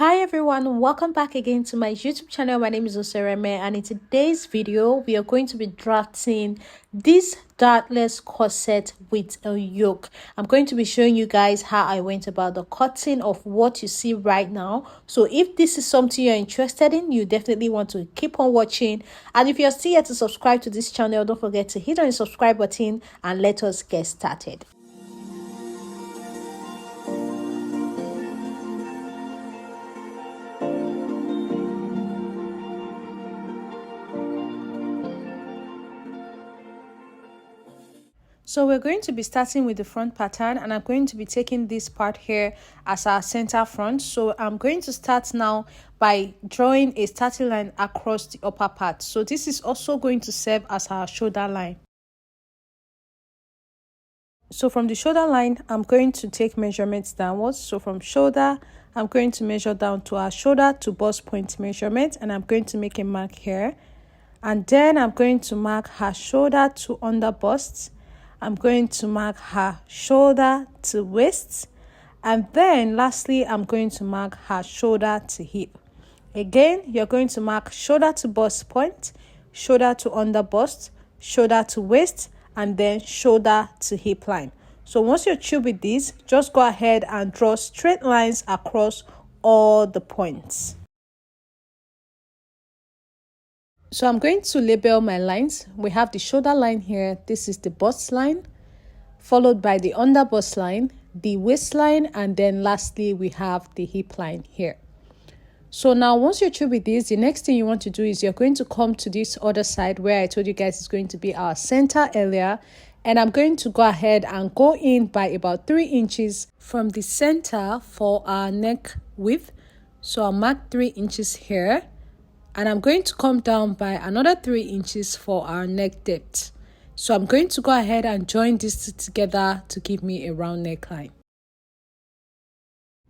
Hi everyone, welcome back again to my YouTube channel. My name is Osereme, and in today's video we are going to be drafting this dartless corset with a yoke. I'm going to be showing you guys how I went about the cutting of what you see right now. So if this is something you're interested in, you definitely want to keep on watching, and if you're still yet to subscribe to this channel, don't forget to hit on the subscribe button and let us get started. So we're going to be starting with the front pattern, and I'm going to be taking this part here as our center front. So I'm going to start now by drawing a starting line across the upper part. So this is also going to serve as our shoulder line. So from the shoulder line, I'm going to take measurements downwards. So from shoulder, I'm going to measure down to our shoulder to bust point measurement, and I'm going to make a mark here. And then I'm going to mark her shoulder to under bust. I'm going to mark her shoulder to waist, and then lastly I'm going to mark her shoulder to hip. Again, you're going to mark shoulder to bust point, shoulder to under bust, shoulder to waist, and then shoulder to hip line. So once you're through with this, just go ahead and draw straight lines across all the points. So I'm going to label my lines. We have the shoulder line here. This is the bust line, followed by the under bust line, the waistline, and then lastly we have the hip line here. So now once you're through with this, the next thing you want to do is you're going to come to this other side where I told you guys is going to be our center area, and I'm going to go ahead and go in by about 3 inches from the center for our neck width. So I'll mark 3 inches here, and I'm going to come down by another 3 inches for our neck depth. So I'm going to go ahead and join this together to give me a round neckline.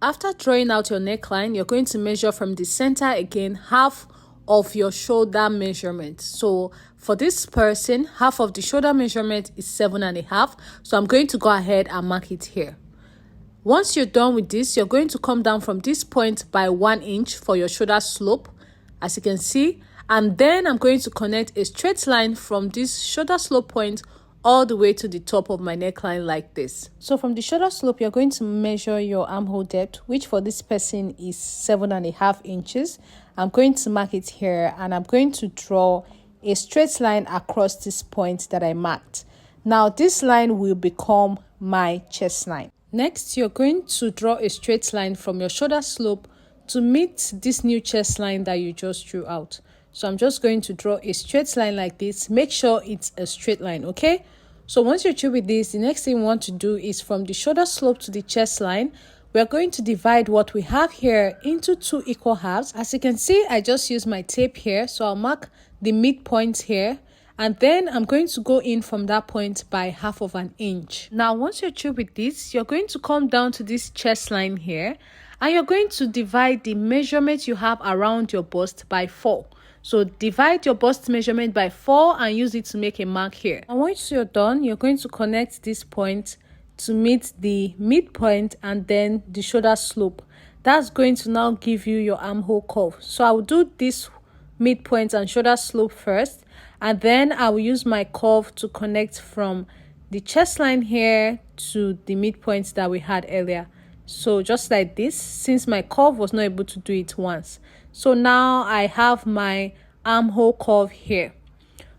After drawing out your neckline, you're going to measure from the center again half of your shoulder measurement. So for this person, half of the shoulder measurement is 7.5. So I'm going to go ahead and mark it here. Once you're done with this, you're going to come down from this point by 1 inch for your shoulder slope, as you can see, and then I'm going to connect a straight line from this shoulder slope point all the way to the top of my neckline like this. So from the shoulder slope, you're going to measure your armhole depth, which for this person is 7.5 inches. I'm going to mark it here, and I'm going to draw a straight line across this point that I marked. Now this line will become my chest line. Next, you're going to draw a straight line from your shoulder slope to meet this new chest line that you just drew out. So I'm just going to draw a straight line like this. Make sure it's a straight line, okay? So once you're through with this, the next thing we want to do is from the shoulder slope to the chest line, we're going to divide what we have here into 2 equal halves. As you can see, I just used my tape here, so I'll mark the midpoint here, and then I'm going to go in from that point by 1/2 inch. Now once you're through with this, you're going to come down to this chest line here, and you're going to divide the measurement you have around your bust by 4. So divide your bust measurement by 4 and use it to make a mark here. And once you're done, you're going to connect this point to meet the midpoint and then the shoulder slope. That's going to now give you your armhole curve. So I will do this midpoint and shoulder slope first, and then I will use my curve to connect from the chest line here to the midpoint that we had earlier. So just like this, since my curve was not able to do it once. So now I have my armhole curve here.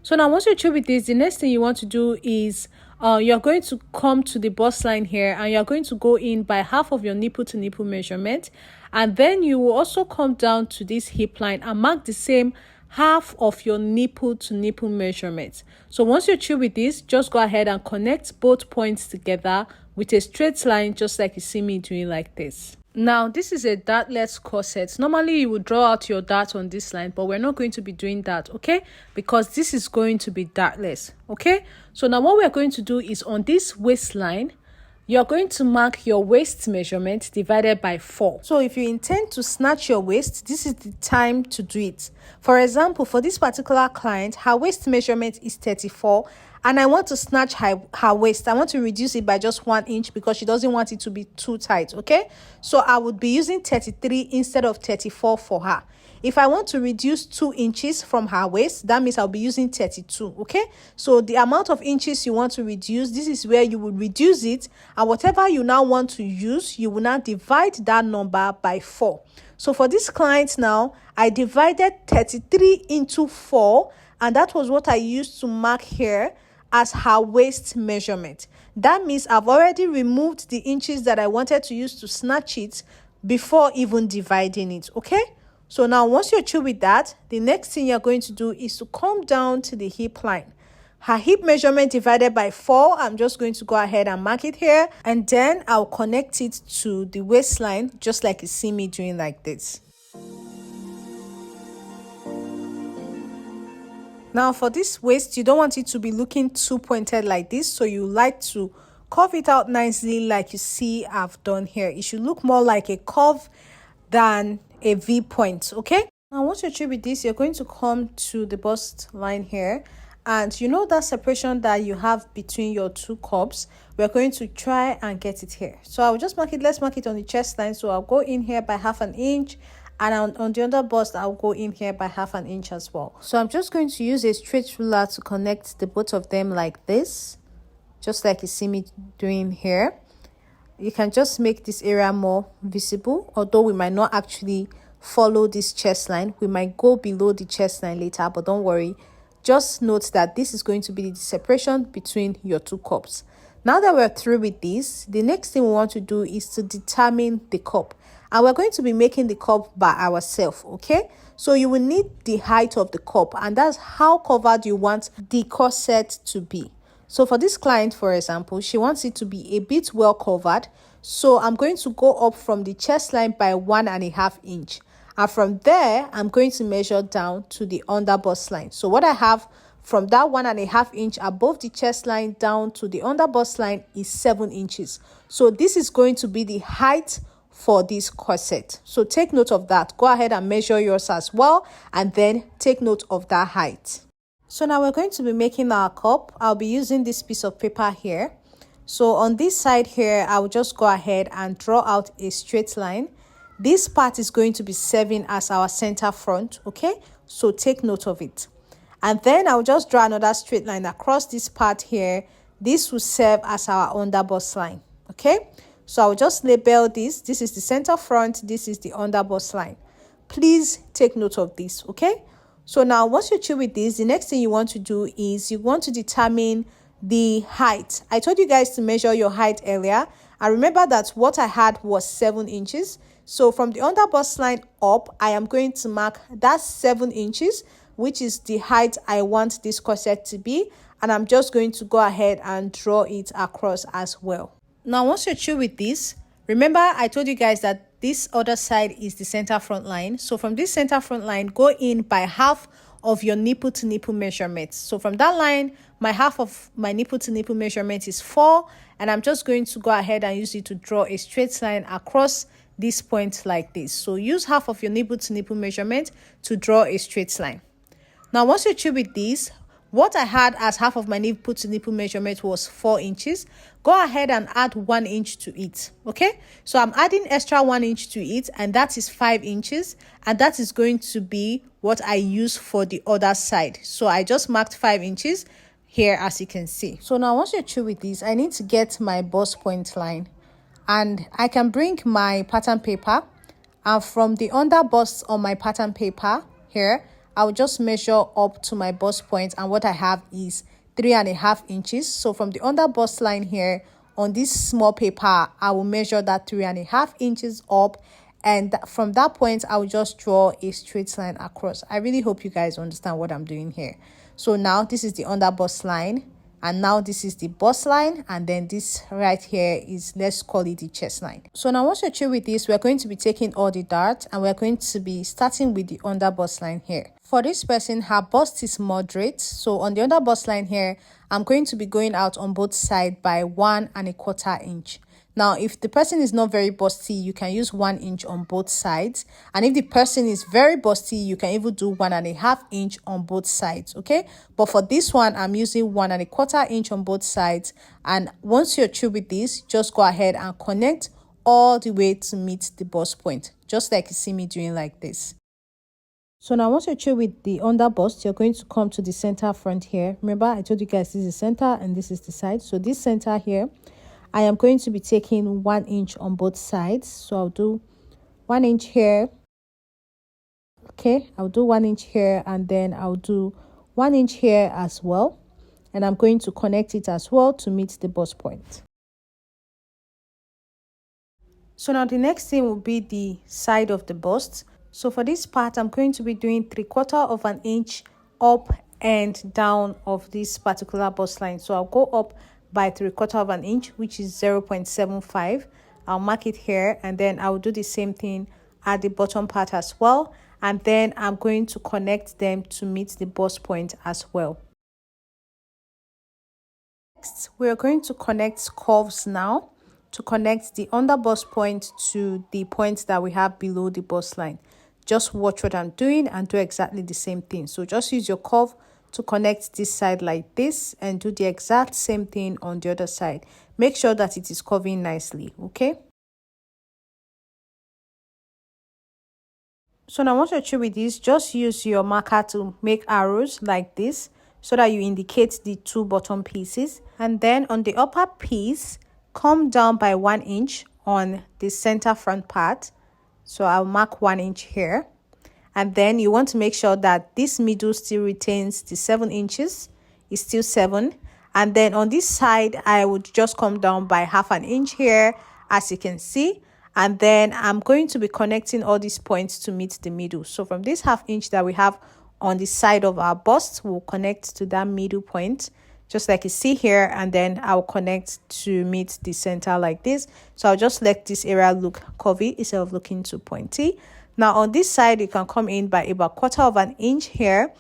So now once you're through with this, the next thing you want to do is you're going to come to the bust line here, and you're going to go in by half of your nipple to nipple measurement, and then you will also come down to this hip line and mark the same half of your nipple to nipple measurement. So once you're through with this, just go ahead and connect both points together with a straight line, just like you see me doing like this. Now this is a dartless corset. Normally you would draw out your dart on this line, but we're not going to be doing that, okay? Because this is going to be dartless, okay? So now what we're going to do is on this waistline, you're going to mark your waist measurement divided by 4. So if you intend to snatch your waist, this is the time to do it. For example, for this particular client, her waist measurement is 34, and I want to snatch her waist. I want to reduce it by just 1 inch because she doesn't want it to be too tight. Okay, so I would be using 33 instead of 34 for her. If I want to reduce 2 inches from her waist, that means I'll be using 32. Okay, so the amount of inches you want to reduce, this is where you will reduce it, and whatever you now want to use, you will now divide that number by 4. So for this client now, I divided 33 into 4, and that was what I used to mark here as her waist measurement. That means I've already removed the inches that I wanted to use to snatch it before even dividing it. Okay, so now once you're through with that, the next thing you're going to do is to come down to the hip line. Her hip measurement divided by 4, I'm just going to go ahead and mark it here, and then I'll connect it to the waistline just like you see me doing like this. Now for this waist, you don't want it to be looking too pointed like this, so you like to curve it out nicely like you see I've done here. It should look more like a curve than a V point. Okay, now once you're through with this, you're going to come to the bust line here, and you know that separation that you have between your two cups, we're going to try and get it here. So I'll just mark it. Let's mark it on the chest line. So I'll go in here by 1/2 inch, and on the under bust I'll go in here by 1/2 inch as well. So I'm just going to use a straight ruler to connect the both of them like this, just like you see me doing here. You can just make this area more visible, although we might not actually follow this chest line. We might go below the chest line later, but don't worry. Just note that this is going to be the separation between your two cups. Now that we're through with this, the next thing we want to do is to determine the cup. And we're going to be making the cup by ourselves, okay? So you will need the height of the cup, and that's how covered you want the corset to be. So for this client, for example, she wants it to be a bit well covered. So I'm going to go up from the chest line by 1.5 inch. And from there, I'm going to measure down to the under bust line. So what I have from that 1.5 inch above the chest line down to the under bust line is 7 inches. So this is going to be the height for this corset. So take note of that. Go ahead and measure yours as well, and then take note of that height. So now we're going to be making our cup. I'll be using this piece of paper here. So on this side here, I'll just go ahead and draw out a straight line. This part is going to be serving as our center front, okay? So take note of it. And then I'll just draw another straight line across this part here. This will serve as our under bust line, okay? So I'll just label this. This is the center front. This is the under bust line. Please take note of this, okay? So now once you're through with this, the next thing you want to do is you want to determine the height. I told you guys to measure your height earlier. I remember that what I had was 7 inches. So from the under bust line up, I am going to mark that 7 inches, which is the height I want this corset to be. And I'm just going to go ahead and draw it across as well. Now, once you're through with this, remember I told you guys that this other side is the center front line. So from this center front line, go in by half of your nipple to nipple measurement. So from that line, my half of my nipple to nipple measurement is 4. And I'm just going to go ahead and use it to draw a straight line across this point like this. So use half of your nipple to nipple measurement to draw a straight line. Now, once you're through with this, what I had as half of my nipple to nipple measurement was 4 inches. Go ahead and add 1 inch to it, okay? So I'm adding extra 1 inch to it, and that is 5 inches. And that is going to be what I use for the other side. So I just marked 5 inches here, as you can see. So now once you're through with this, I need to get my bust point line. And I can bring my pattern paper, and from the under bust on my pattern paper here, I'll just measure up to my bust point, and what I have is 3.5 inches. So from the under bust line here on this small paper, I will measure that 3.5 inches up, and from that point I will just draw a straight line across. I really hope you guys understand what I'm doing here. So now this is the under bust line, and now this is the bust line, and then this right here is, let's call it the chest line. So now once you're through with this, we're going to be taking all the darts, and we're going to be starting with the under bust line here. For this person, her bust is moderate. So on the under bust line here, I'm going to be going out on both sides by 1.25 inch. Now, if the person is not very busty, you can use 1 inch on both sides. And if the person is very busty, you can even do 1.5 inch on both sides, okay? But for this one, I'm using 1.25 inch on both sides. And once you're through with this, just go ahead and connect all the way to meet the bust point, just like you see me doing like this. So now once you're through with the under bust, you're going to come to the center front here. Remember, I told you guys this is the center and this is the side. So this center here, I am going to be taking 1 inch on both sides. So I'll do 1 inch here. Okay, I'll do 1 inch here, and then I'll do 1 inch here as well. And I'm going to connect it as well to meet the bust point. So now the next thing will be the side of the bust. So for this part, I'm going to be doing 3/4 inch up and down of this particular bust line. So I'll go up by 3/4 inch, which is 0.75. I'll mark it here, and then I'll do the same thing at the bottom part as well. And then I'm going to connect them to meet the bust point as well. Next, we're going to connect curves now to connect the under bust point to the point that we have below the bust line. Just watch what I'm doing and do exactly the same thing. So just use your curve to connect this side like this and do the exact same thing on the other side. Make sure that it is curving nicely, okay? So now once you're through with this, just use your marker to make arrows like this so that you indicate the 2 bottom pieces. And then on the upper piece, come down by 1 inch on the center front part. So I'll mark 1 inch here. And then you want to make sure that this middle still retains the 7 inches. It's still 7. And then on this side, I would just come down by 1/2 inch here, as you can see. And then I'm going to be connecting all these points to meet the middle. So from this 1/2 inch that we have on the side of our bust, we'll connect to that middle point, just like you see here. And then I'll connect to meet the center like this. So I'll just let this area look curvy instead of looking too pointy. Now on this side, you can come in by about 1/4 inch here,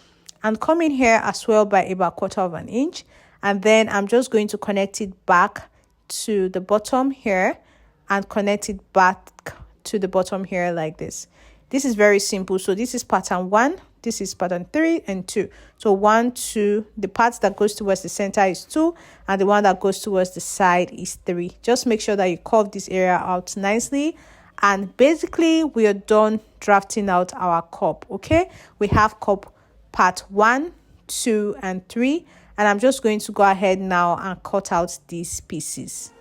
and come in here as well by about 1/4 inch. And then I'm just going to connect it back to the bottom here and connect it back to the bottom here like this. This is very simple. So this is pattern 1, this is pattern 3 and 2. So 1, 2, the part that goes towards the center is 2, and the one that goes towards the side is 3. Just make sure that you curve this area out nicely. And basically, we are done drafting out our cup, okay? We have cup part 1, 2, and 3. And I'm just going to go ahead now and cut out these pieces.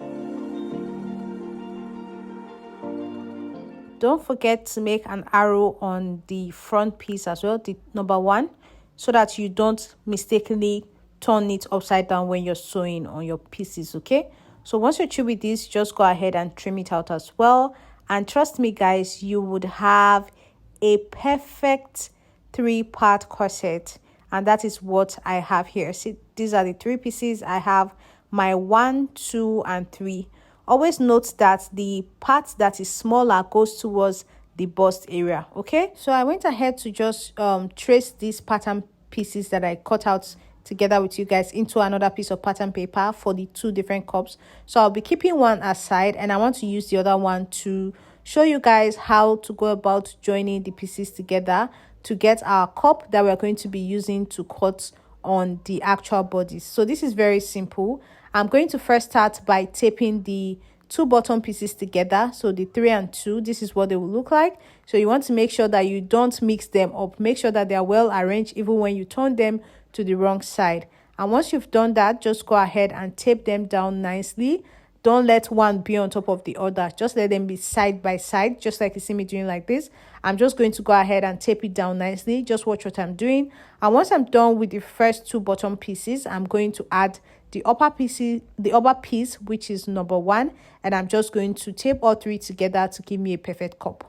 Don't forget to make an arrow on the front piece as well, the number 1, so that you don't mistakenly turn it upside down when you're sewing on your pieces, okay? So once you're through with this, just go ahead and trim it out as well. And trust me, guys, you would have a perfect 3-part corset. And that is what I have here. See, these are the 3 pieces. I have my 1, 2, and 3. Always note that the part that is smaller goes towards the bust area, okay? So I went ahead to just trace these pattern pieces that I cut out together with you guys into another piece of pattern paper for the 2 different cups. So I'll be keeping one aside, and I want to use the other one to show you guys how to go about joining the pieces together to get our cup that we're going to be using to cut on the actual bodies. So this is very simple. I'm going to first start by taping the 2 bottom pieces together. So the 3 and 2, this is what they will look like. So you want to make sure that you don't mix them up. Make sure that they are well arranged even when you turn them to the wrong side. And once you've done that, just go ahead and tape them down nicely. Don't let one be on top of the other. Just let them be side by side, just like you see me doing like this. I'm just going to go ahead and tape it down nicely. Just watch what I'm doing. And once I'm done with the first 2 bottom pieces, I'm going to add the upper piece, which is number 1. And I'm just going to tape all 3 together to give me a perfect cup.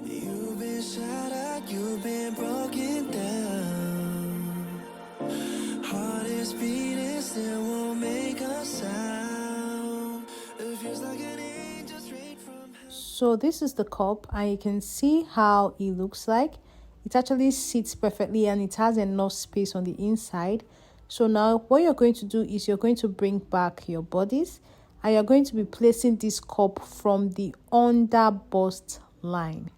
You've been shattered, you've been broken down. Heart is beating, still won't make a sound. It feels like an angel straight from hell. So this is the cup, and you can see how it looks like. It actually sits perfectly, and it has enough space on the inside. So now what you're going to do is you're going to bring back your bodies, and you're going to be placing this cup from the under bust line.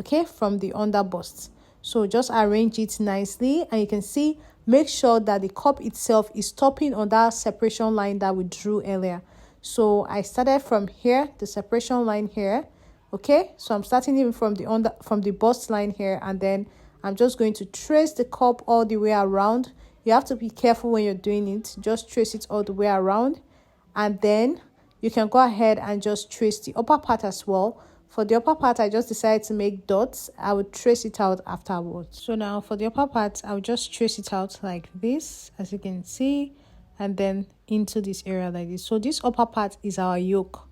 Okay, from the under bust. So just arrange it nicely, and you can see, make sure that the cup itself is stopping on that separation line that we drew earlier. So I started from here, the separation line here. Okay, so I'm starting even from the bust line here, and then I'm just going to trace the cup all the way around. You have to be careful when you're doing it. Just trace it all the way around, and then you can go ahead and just trace the upper part as well. For the upper part, I just decided to make dots. I would trace it out afterwards. So now for the upper part, I'll just trace it out like this, as you can see, and then into this area like this. So this upper part is our yoke.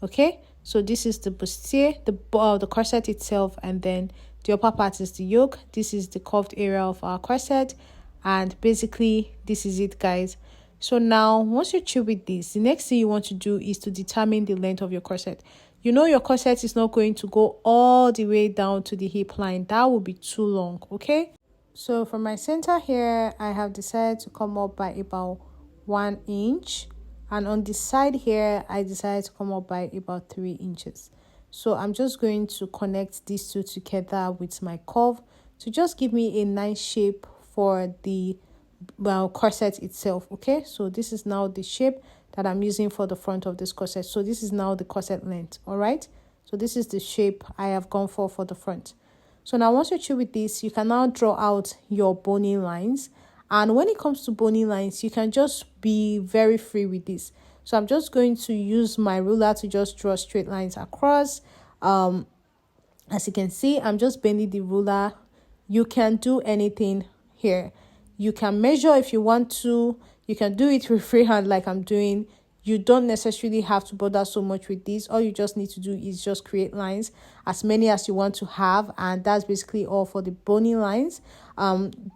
Okay, so this is the bustier, the corset itself, and then the upper part is the yoke. This is the curved area of our corset, and basically this is it, guys. So now once you're through with this, the next thing you want to do is to determine the length of your corset. You know your corset is not going to go all the way down to the hip line. That will be too long. Okay, so from my center here, I have decided to come up by about 1 inch, and on the side here I decided to come up by about 3 inches. So I'm just going to connect these two together with my curve to just give me a nice shape for the corset itself. Okay, so this is now the shape that I'm using for the front of this corset. So this is now the corset length. All right, so this is the shape I have gone for the front. So now once you're through with this, you can now draw out your boning lines. And when it comes to boning lines, you can just be very free with this. So I'm just going to use my ruler to just draw straight lines across. As you can see, I'm just bending the ruler. You can do anything here. You can measure if you want to. You can do it with freehand like I'm doing. You don't necessarily have to bother so much with this. All you just need to do is just create lines, as many as you want to have, and that's basically all for the boning lines.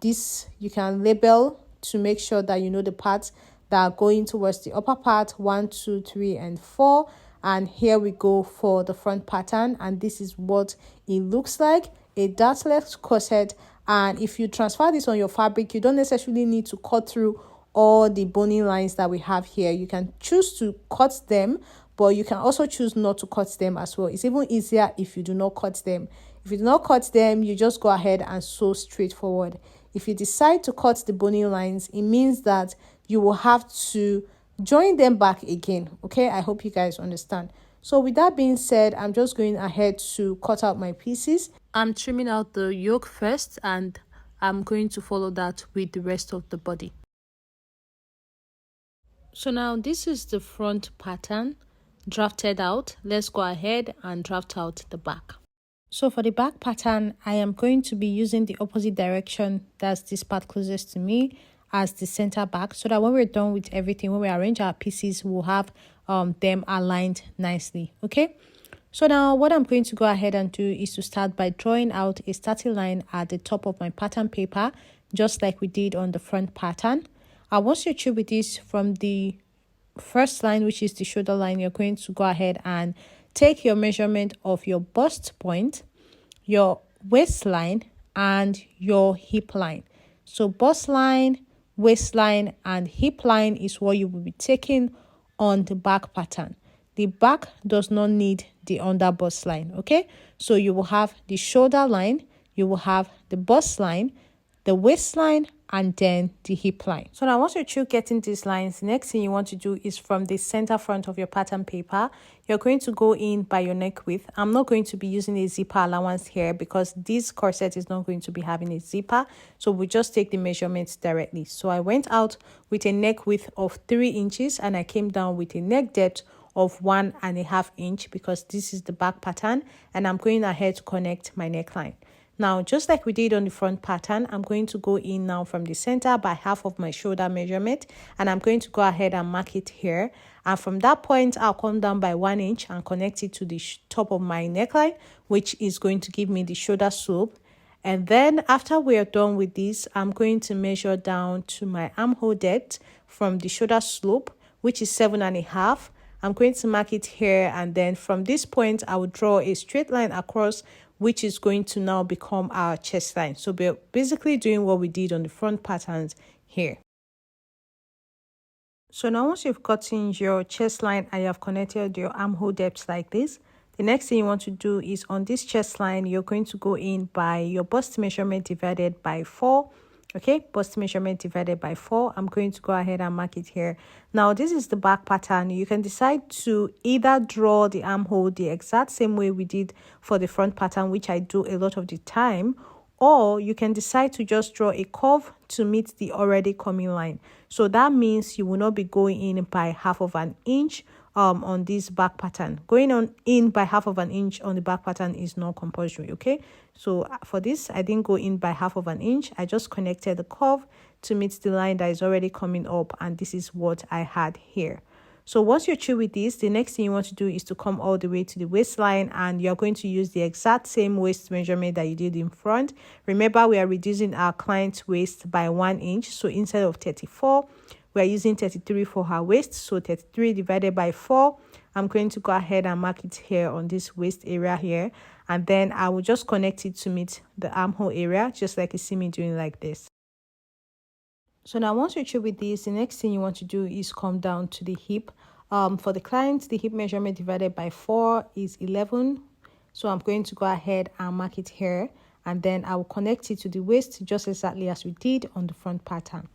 This you can label to make sure that you know the parts that are going towards the upper part: 1, 2, 3, and 4. And here we go for the front pattern, and this is what it looks like: a dartless corset. And if you transfer this on your fabric, you don't necessarily need to cut through all the boning lines that we have here. You can choose to cut them, but you can also choose not to cut them as well. It's even easier if you do not cut them. If you do not cut them, you just go ahead and sew straight forward. If you decide to cut the boning lines, it means that you will have to join them back again. Okay, I hope you guys understand. So with that being said, I'm just going ahead to cut out my pieces. I'm trimming out the yoke first, and I'm going to follow that with the rest of the body. So now this is the front pattern drafted out. Let's go ahead and draft out the back. So for the back pattern, I am going to be using the opposite direction, that's this part closest to me, as the center back, so that when we're done with everything, when we arrange our pieces, we'll have them aligned nicely. Okay, so now what I'm going to go ahead and do is to start by drawing out a starting line at the top of my pattern paper, just like we did on the front pattern. And once you're through with this, from the first line, which is the shoulder line, you're going to go ahead and take your measurement of your bust point, your waistline, and your hip line. So bust line, waistline, and hip line is what you will be taking on the back pattern. The back does not need the under bust line. Okay, so you will have the shoulder line, you will have the bust line, the waistline, and then the hip line. So now once you're through getting these lines, the next thing you want to do is from the center front of your pattern paper, you're going to go in by your neck width. I'm not going to be using a zipper allowance here because this corset is not going to be having a zipper, so we just take the measurements directly. So I went out with a neck width of 3 inches and I came down with a neck depth of 1.5 inches because this is the back pattern, and I'm going ahead to connect my neckline. Now, just like we did on the front pattern, I'm going to go in now from the center by half of my shoulder measurement, and I'm going to go ahead and mark it here. And from that point, I'll come down by 1 inch and connect it to the top of my neckline, which is going to give me the shoulder slope. And then after we are done with this, I'm going to measure down to my armhole depth from the shoulder slope, which is 7.5. I'm going to mark it here, and then from this point, I will draw a straight line across, which is going to now become our chest line. So we're basically doing what we did on the front patterns here. So now once you've gotten your chest line and you have connected your armhole depth like this, the next thing you want to do is on this chest line, you're going to go in by your bust measurement divided by 4. Okay, bust measurement divided by 4. I'm going to go ahead and mark it here. Now, this is the back pattern. You can decide to either draw the armhole the exact same way we did for the front pattern, which I do a lot of the time, or you can decide to just draw a curve to meet the already coming line. So that means you will not be going in by half of an inch on this back pattern. Going on in by half of an inch on the back pattern is not compulsory. Okay, so for this I didn't go in by half of an inch. I just connected the curve to meet the line that is already coming up, and this is what I had here. So once you're through with this, the next thing you want to do is to come all the way to the waistline, and you're going to use the exact same waist measurement that you did in front. Remember, we are reducing our client's waist by 1 inch. So instead of 34, we're using 33 for her waist. So 33 divided by 4. I'm going to go ahead and mark it here on this waist area here. And then I will just connect it to meet the armhole area, just like you see me doing like this. So now once you're through with this, the next thing you want to do is come down to the hip. For the client, the hip measurement divided by 4 is 11. So I'm going to go ahead and mark it here, and then I will connect it to the waist just exactly as we did on the front pattern.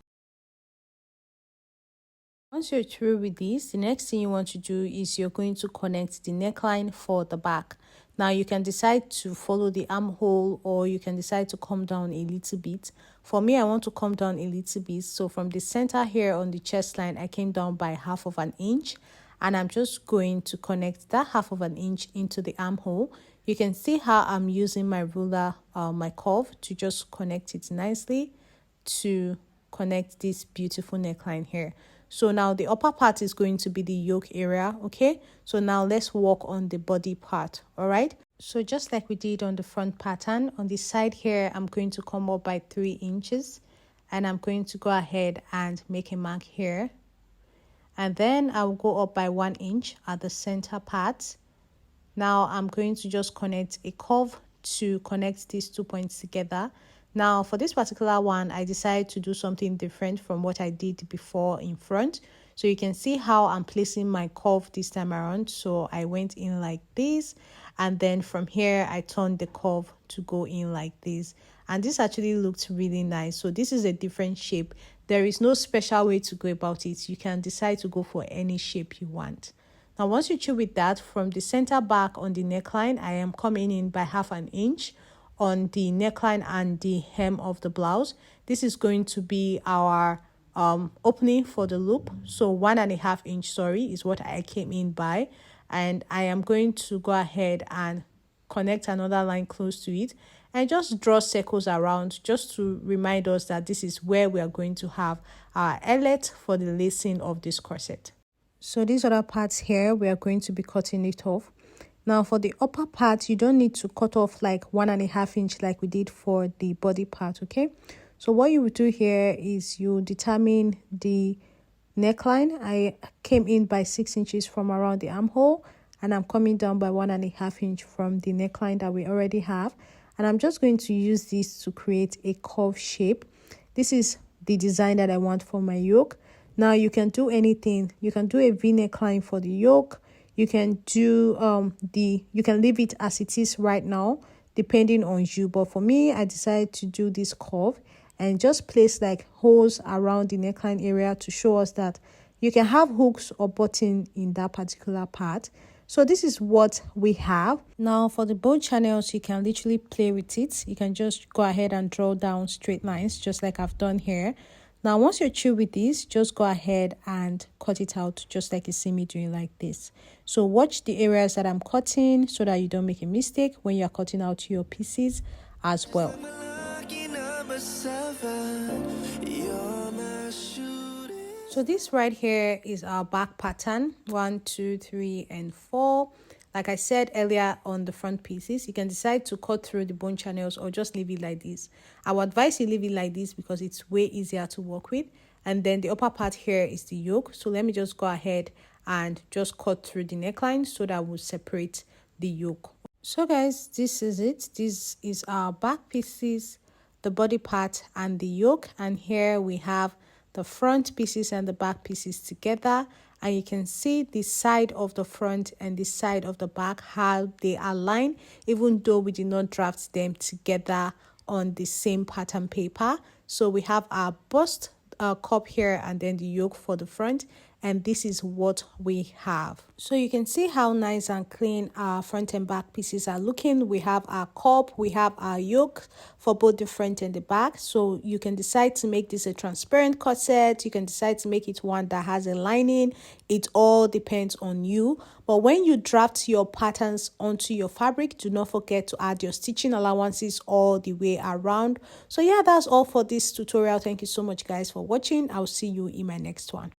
Once you're through with this, the next thing you want to do is you're going to connect the neckline for the back. Now you can decide to follow the armhole, or you can decide to come down a little bit. For me, I want to come down a little bit. So from the center here on the chest line, I came down by half of an inch, and I'm just going to connect that half of an inch into the armhole. You can see how I'm using my ruler, my curve, to just connect it nicely to connect this beautiful neckline here. So now the upper part is going to be the yoke area. Okay, so now let's work on the body part. All right, so just like we did on the front pattern, on the side here, I'm going to come up by 3 inches, and I'm going to go ahead and make a mark here, and then I'll go up by 1 inch at the center part. Now I'm going to just connect a curve to connect these 2 points together. Now for this particular one, I decided to do something different from what I did before in front. So you can see how I'm placing my curve this time around. So I went in like this, and then from here I turned the curve to go in like this, and this actually looked really nice. So this is a different shape. There is no special way to go about it. You can decide to go for any shape you want. Now once you through with that, from the center back on the neckline, I am coming in by half an inch on the neckline and the hem of the blouse. This is going to be our opening for the loop. So 1.5 inch, sorry, is what I came in by, and I am going to go ahead and connect another line close to it and just draw circles around, just to remind us that this is where we are going to have our eyelet for the lacing of this corset. So these other parts here, we are going to be cutting it off. Now for the upper part, you don't need to cut off like 1.5 inch like we did for the body part. Okay, so what you will do here is you determine the neckline. I came in by 6 inches from around the armhole, and I'm coming down by 1.5 inch from the neckline that we already have, and I'm just going to use this to create a curve shape. This is the design that I want for my yoke. Now you can do anything. You can do a V neckline for the yoke. You can do you can leave it as it is right now, depending on you. But for me, I decided to do this curve and just place like holes around the neckline area to show us that you can have hooks or button in that particular part. So this is what we have. Now for the bow channels, you can literally play with it. You can just go ahead and draw down straight lines, just like I've done here. Now, once you're through with this, just go ahead and cut it out just like you see me doing like this. So watch the areas that I'm cutting so that you don't make a mistake when you're cutting out your pieces as well. So this right here is our back pattern, 1, 2, 3, and 4. Like I said earlier on the front pieces, you can decide to cut through the bone channels or just leave it like this. I would advise you leave it like this because it's way easier to work with. And then the upper part here is the yoke. So let me just go ahead and just cut through the neckline so that we'll separate the yoke. So guys, this is it. This is our back pieces, the body part, and the yoke. And here we have the front pieces and the back pieces together, and you can see the side of the front and the side of the back, how they align, even though we did not draft them together on the same pattern paper. So we have our bust cup here and then the yoke for the front, and this is what we have. So you can see how nice and clean our front and back pieces are looking. We have our cup, we have our yoke for both the front and the back. So you can decide to make this a transparent corset, you can decide to make it one that has a lining. It all depends on you. But when you draft your patterns onto your fabric, do not forget to add your stitching allowances all the way around. So yeah, that's all for this tutorial. Thank you so much guys for watching. I'll see you in my next one.